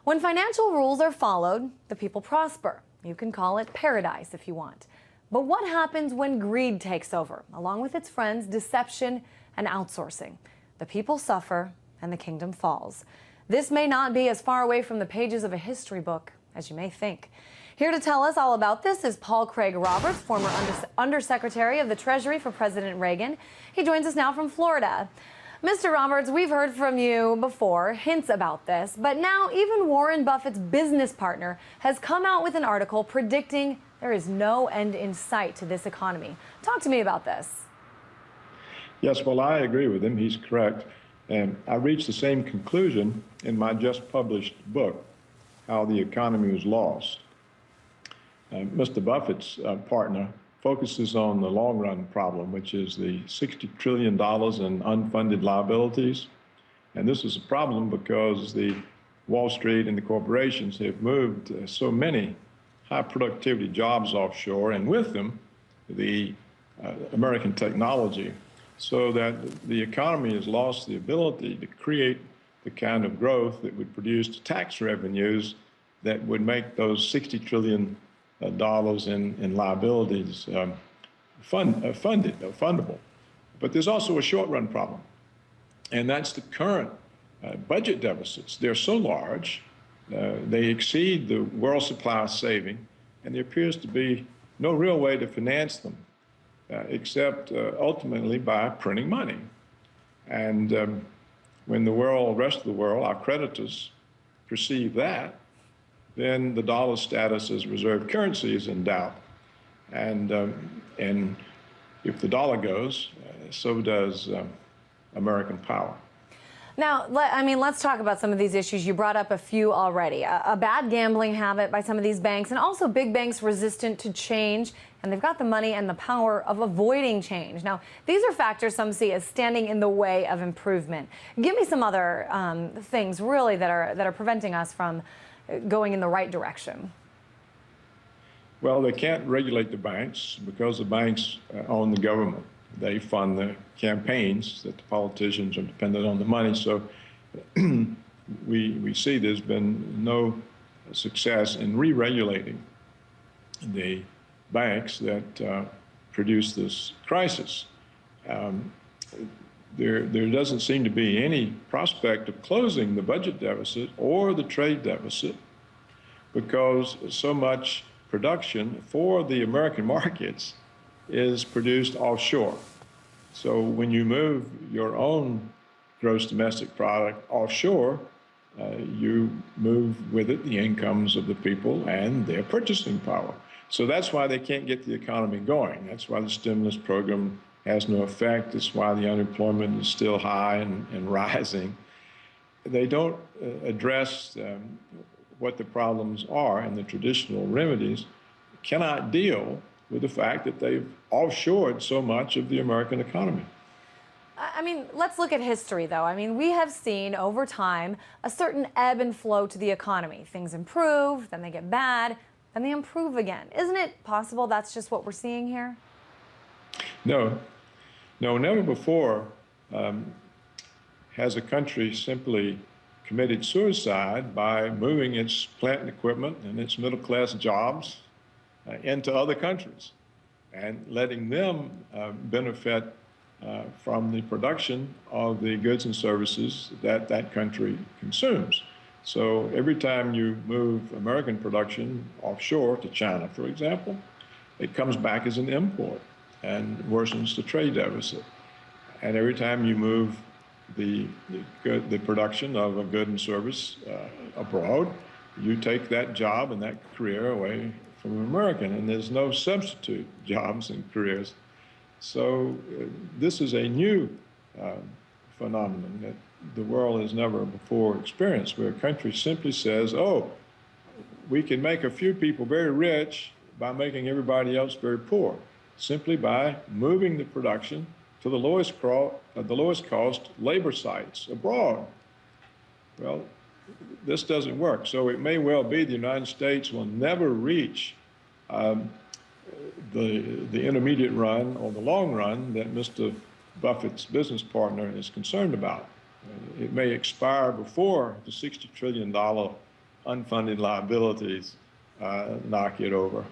When financial rules are followed, the people prosper. You can call it paradise if you want. But what happens when greed takes over, along with its friends, deception and outsourcing? The people suffer and the kingdom falls. This may not be as far away from the pages of a history book as you may think. Here to tell us all about this is Paul Craig Roberts, former Undersecretary of the Treasury for President Reagan. He joins us now from Florida. Mr. Roberts, we've heard from you before, hints about this, but now even Warren Buffett's business partner has come out with an article predicting there is no end in sight to this economy. Talk to me about this. Yes, well, I agree with him. He's correct. And I reached the same conclusion in my just published book, How the Economy Was Lost. Mr. Buffett's partner focuses on the long-run problem, which is the $60 trillion in unfunded liabilities. And this is a problem because the Wall Street and the corporations have moved so many high-productivity jobs offshore, and with them, the American technology, so that the economy has lost the ability to create the kind of growth that would produce tax revenues that would make those $60 trillion in liabilities fundable. But there's also a short-run problem, and that's the current budget deficits. They're so large, they exceed the world supply saving, and there appears to be no real way to finance them except ultimately by printing money. And when the rest of the world, our creditors, perceive that, then the dollar status as reserve currency is in doubt. And if the dollar goes, so does American power. Now, let's talk about some of these issues. You brought up a few already. A bad gambling habit by some of these banks, and also big banks resistant to change, and they've got the money and the power of avoiding change. Now, these are factors some see as standing in the way of improvement. Give me some other things, really, that are preventing us from going in the right direction. Well, they can't regulate the banks because the banks own the government. They fund the campaigns that the politicians are dependent on the money. So we see there's been no success in re-regulating the banks that produce this crisis. There doesn't seem to be any prospect of closing the budget deficit or the trade deficit because so much production for the American markets is produced offshore. So when you move your own gross domestic product offshore, you move with it the incomes of the people and their purchasing power. So that's why they can't get the economy going. That's why the stimulus program has no effect. That's why the unemployment is still high and rising. They don't address what the problems are, and the traditional remedies cannot deal with the fact that they've offshored so much of the American economy. Let's look at history, though. We have seen over time a certain ebb and flow to the economy. Things improve, then they get bad, then they improve again. Isn't it possible that's just what we're seeing here? No, never before has a country simply committed suicide by moving its plant and equipment and its middle-class jobs into other countries and letting them benefit from the production of the goods and services that that country consumes. So every time you move American production offshore to China, for example, it comes back as an import and worsens the trade deficit. And every time you move the production of a good and service abroad, you take that job and that career away from an American, and there's no substitute jobs and careers. So this is a new phenomenon that the world has never before experienced, where a country simply says, oh, we can make a few people very rich by making everybody else very poor, simply by moving the production to the lowest cost labor sites abroad. Well, this doesn't work. So it may well be the United States will never reach the intermediate run or the long run that Mr. Buffett's business partner is concerned about. It may expire before the $60 trillion unfunded liabilities knock it over.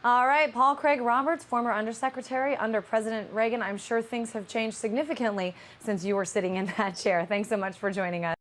All right, Paul Craig Roberts, former undersecretary under President Reagan. I'm sure things have changed significantly since you were sitting in that chair. Thanks so much for joining us.